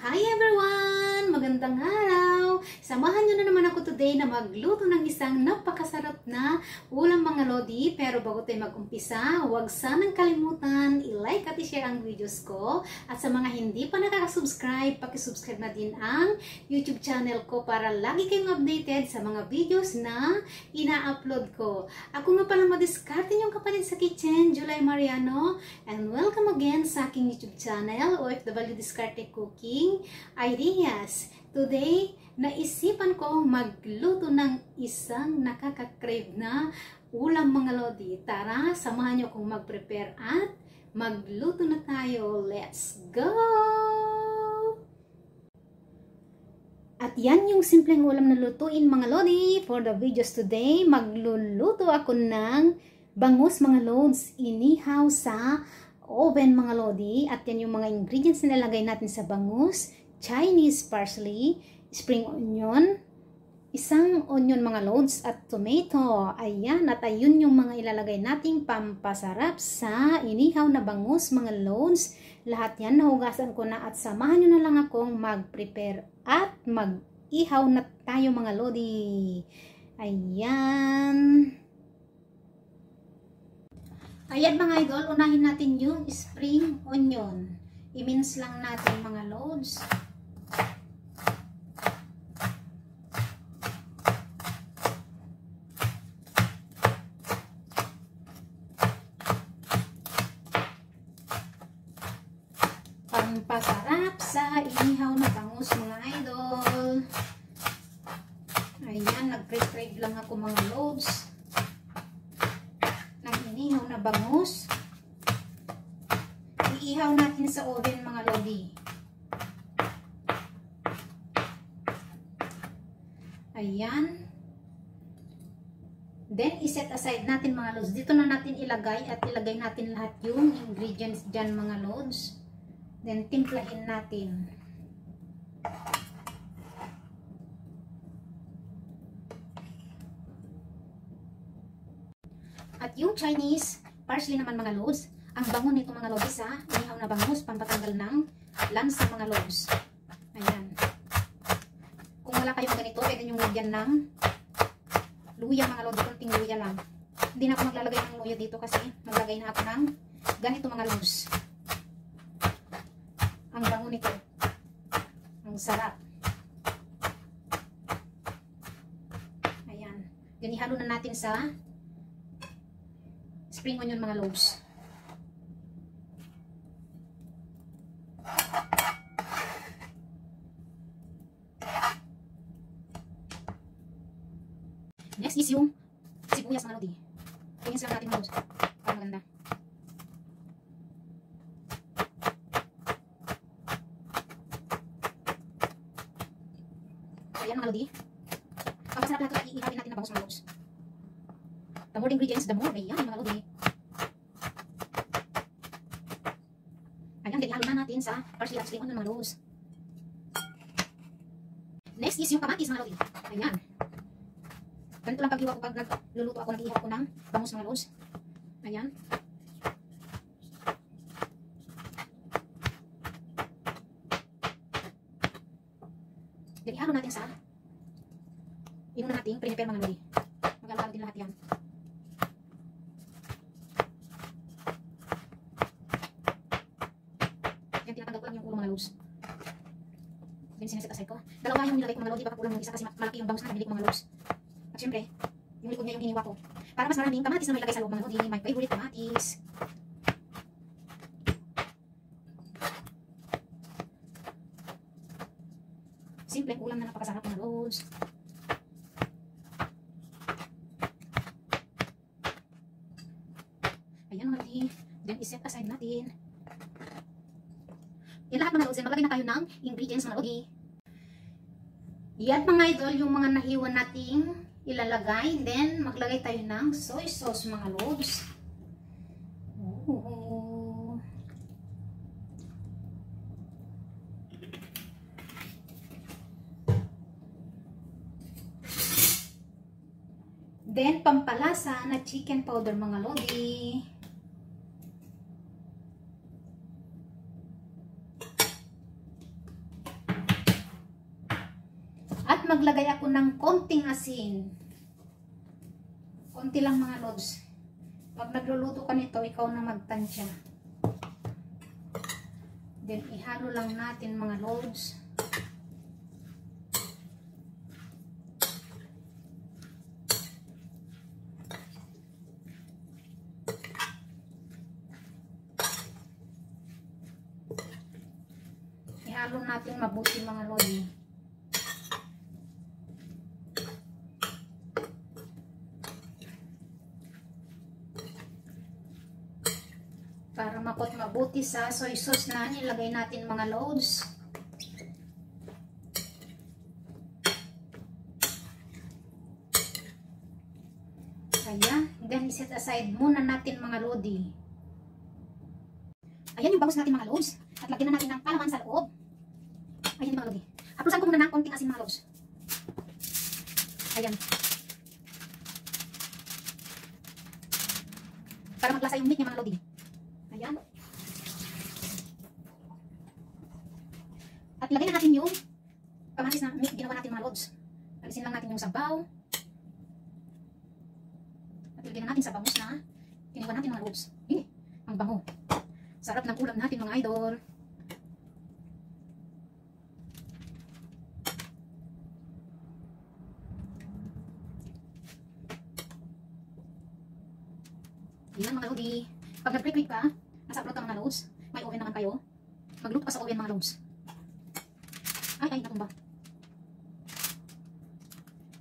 Hi everyone! Magandang araw! Samahan nyo na naman ako today na magluto ng isang napakasarap na ulam mga lodi. Pero bago tayo mag-umpisa, huwag sanang kalimutan i-like at i-share ang videos ko. At sa mga hindi pa nakaka-subscribe, pakisubscribe na din ang YouTube channel ko para lagi kayong updated sa mga videos na ina-upload ko. Ako nga pala madiskarte yung kapatid sa kitchen, July Mariano. And welcome again sa aking YouTube channel, OFW Diskarte Cooking Ideas. Today, naisipan ko magluto ng isang nakaka-crave na ulam mga lodi. Tara, samahan nyo akong mag-prepare at magluto na tayo. Let's go! At yan yung simpleng ulam na lutuin mga lodi. For the videos today, magluluto ako ng bangus mga lods. Inihaw sa oven mga lodi. At yan yung mga ingredients na nilagay natin sa bangus. Chinese parsley, spring onion, isang onion mga loads at tomato. Ayan, at ayun yung mga ilalagay nating pampasarap sa inihaw na bangus mga loads. Lahat yan nahugasan ko na at samahan nyo na lang akong mag-prepare at mag-ihaw na tayo mga lodi. Ayan. Ayan mga idol, unahin natin yung spring onion. I-mince lang natin mga loads. Pampasarap sa inihaw na bangus mga idol. Ayan, nag-crave lang ako mga loads ng inihaw na bangus. Iihaw natin sa oven mga lodi. Ayan. Then, iset aside natin mga lods. Dito na natin ilagay at ilagay natin lahat yung ingredients dyan mga lods. Then, timplahin natin. At yung Chinese parsley naman mga lods, ang bango nito mga lods sa inihaw na bangus, pampatanggal ng lansa mga lods. Ayan. Kung wala kayong ganito, pwede nyo lagyan ng luya mga lods. Kunting luya lang. Hindi na ako maglalagay ng luya dito kasi maglagay na ako ng ganito mga lods. Ang bango nito. Ang sarap. Ayan. Yan, ihalo na natin sa spring onion mga loaves. Next is yung sibuyas mga lodi. Tingin lang natin mga loaves para maganda. Ayan mga lodi. Pampasarap natin at iihawin natin na bangus mga loaves. The more ingredients, the more. Ayan mga lodi. Ayan, ihalo na natin sa parsley at spring onion mga loaves. Next is yung kamatis mga lodi. Ayan. Ganito lang pag-iwa ko pag nagluluto ako, nag-ihaw ako ng bangus mga loaves. Ayan. Then ihalo natin sa inuna natin prepare mga lodi. Mag-alala din lahat yan. Yan, tinatanggal ko lang yung ulo mga loaves. Then sineset aside ko. Dalawa yung nilagay ko mga lodi, baka kulang yung isa kasi malaki yung bangus na nabili ko mga loaves. At syempre, yung likod niya yung hiniwa ko. Para mas maraming kamatis na may lagay sa loob mga lodi. My favorite kamatis. Simpleng ulam na napakasarap mga loads. Ayan mga lodi. Then iset aside natin. Yan lahat mga loads. Maglagay na tayo ng ingredients mga lodi. Yan mga idol, yung mga nahiwan nating ilalagay. Then maglagay tayo ng soy sauce mga loads. Then, pampalasa na chicken powder mga lodi. maglagay ako ng konting asin. Konti lang mga lods. Pag nagluluto ka nito, ikaw na magtansya. Then, ihalo lang natin mga lods. Ihalo natin mabuti mga lods. Para makot mabuti sa soy sauce na nilagay natin mga loads. Ayan. Then, set aside muna natin mga lodi. Ayan yung bangus natin mga loads. At lagyan na natin ng palaman sa loob. Ayan mga lodi. Aplusan ko muna ng konting asin mga loads. Ayan. Para maglasa yung meat niya mga lodi. Ayan. At ilagay na natin yung kamatis na meat ginawa natin mga lods. Alisin lang natin yung sabaw. At ilagay na natin sa bangus na ginawa natin mga lods. Ang bango. Sarap ng ulam natin mga idol. Ayan mga lodi. Pag nag-pre-quick ka, nasa upload ka mga loads, may oven naman kayo, magluto ka sa oven mga loads. Ay, natumba.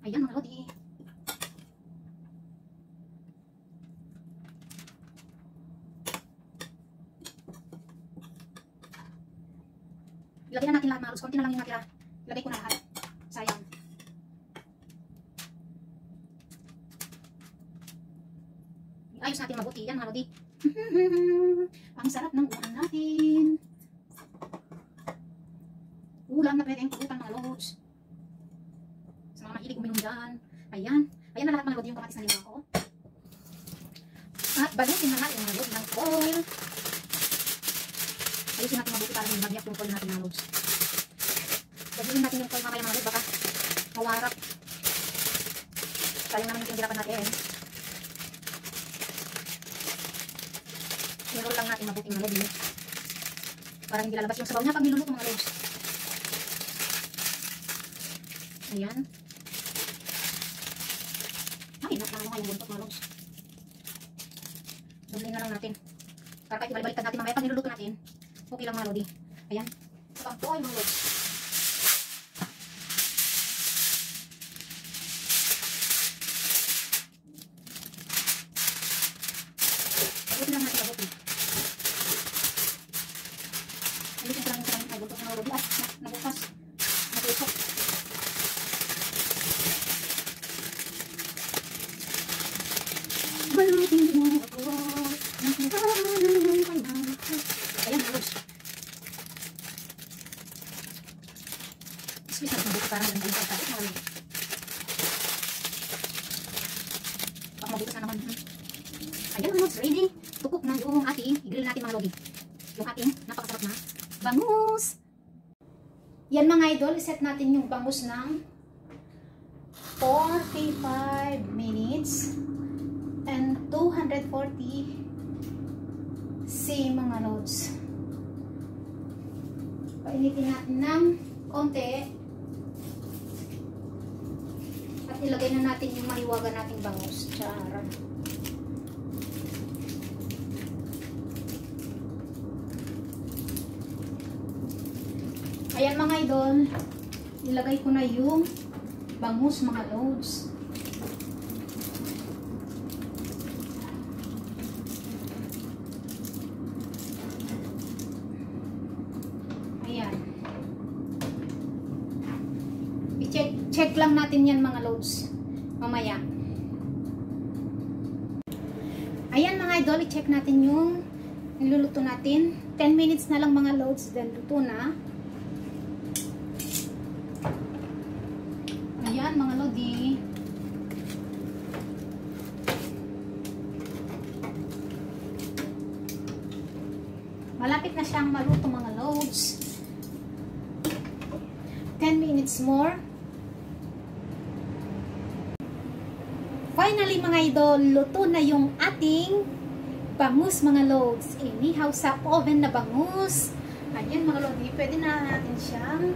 Ayan mga lodi. Ilagay na natin lahat mga loads, konti na lang yung natira. Ilagay ko na lahat. Sayang. Ayos natin mabuti. Yan mga lodi. Ang sarap ng ulam natin. Ulam na pwedeng pulutan mga lods. Sa mga mahilig uminom dyan. Ayan. Ayan na lahat mga lodi yung kamatis na lima ko. At balutin na natin mga lodi ng foil. Ayusin natin mabuti para magbiyak yung foil natin mga lods. Balutin natin yung foil mamaya mga lodi. Baka mawarap. Sayang naman yung tinggirapan natin. I-roll lang natin mabuting mga lodi para hindi lalabas yung sabaw niya pag niluluto mga lods. Ayan. Ay, nakakalawa yung buntot mga lods. Doble na lang natin. Para kahit ibalik-baliktad natin mamaya pag niluluto natin, okay lang mga lodi. Ayan. Sabang po ay mga lods. Mabuti lang natin mabuti. Ulitin ko lang yung sarang buntot mga lodi. Nabukas. Natusok. Balutin mo ako. Ayan mga lods. Sweet natin mabuti parang nandun sa tayo mga lodi. Baka mabukas na naman. Ayan mga lods, ready. Tukok na yung ating i-grill natin mga lodi. Yung ating napakasarap na bangus. Yan mga idol, iset natin yung bangus ng 45 minutes and 240 C mga lods. Painitin natin ng konti at ilagay na natin yung mahiwaga nating bangus. Tsara. Ayan mga idol, ilagay ko na yung bangus mga loads. Ayan. I-check lang natin yan mga loads mamaya. Ayan mga idol, i-check natin yung niluluto natin. 10 minutes na lang mga loads, then luto na. Ayan mga lodi. Malapit na siyang maluto mga loads. 10 minutes more. finally mga idol, luto na yung ating bangus mga loads. Inihaw sa oven na bangus. Ayan mga loads, pwede na natin siyang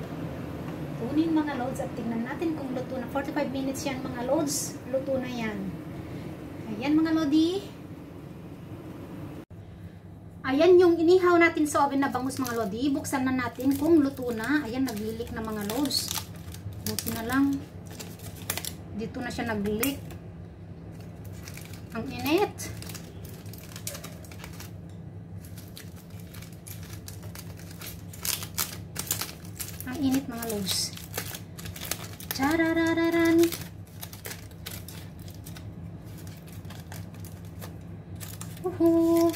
tunin mga loads at tingnan natin kung luto na. 45 minutes yan mga loads, luto na yan. Ayan mga lodi. Ayan yung inihaw natin sa oven na bangus mga lodi. Buksan na natin kung luto na. Ayan, naglilik na mga loads. Buti na lang. Dito na siya naglilik. Ang init. Ang init mga loads. Chararararan. Uhu.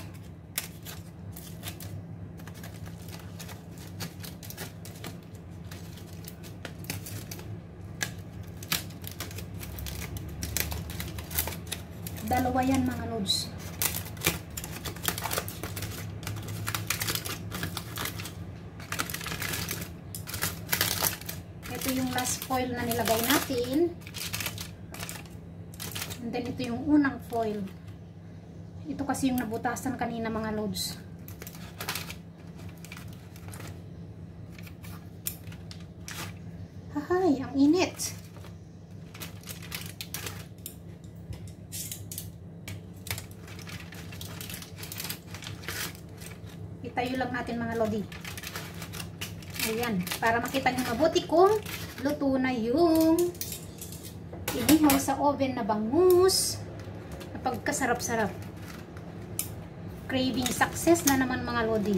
Dalawa yan mga loads. Ito yung last foil na nilagay natin. And then ito yung unang foil. Ito kasi yung nabutasan kanina mga loads. Hahay, ang init. Itayo lang natin mga lodi. Ayan, para makita nyo mabuti kung luto na yung inihaw sa oven na bangus. Napagkasarap-sarap. Craving success na naman mga lodi.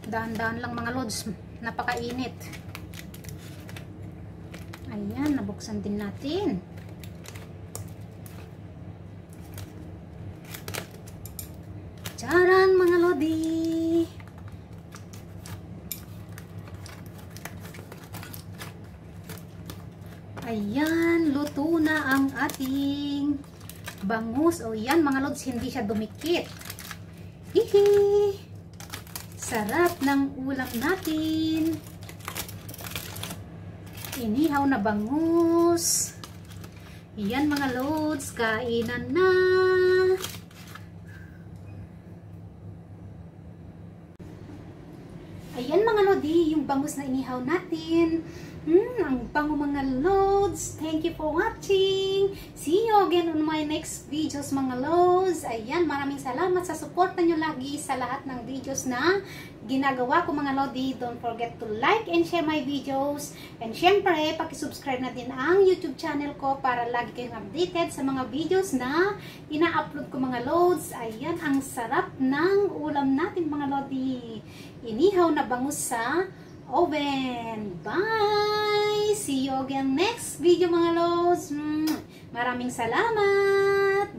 Dahan-dahan lang mga lods. Napakainit. Ayan, nabuksan din natin. Charan mga lodi. Ayan, luto na ang ating bangus. O yan mga lods, hindi siya dumikit. Hihi! Sarap ng ulam natin. Inihaw na bangus. Yan mga loads, kainan na. Ayan mga lodi, yung bangus na inihaw natin. Ang bango mga loads. Thank you for watching. See you again on my next videos mga loads. Ayan, maraming salamat sa suporta nyo lagi sa lahat ng videos na ginagawa ko mga lodi. Don't forget to like and share my videos. And syempre, pakisubscribe na din ang YouTube channel ko para lagi kayong updated sa mga videos na ina-upload ko mga loads. Ayan, ang sarap ng ulam natin mga lodi. Inihaw na bangus sa oven. Bye! See you again next video mga lods. Maraming salamat!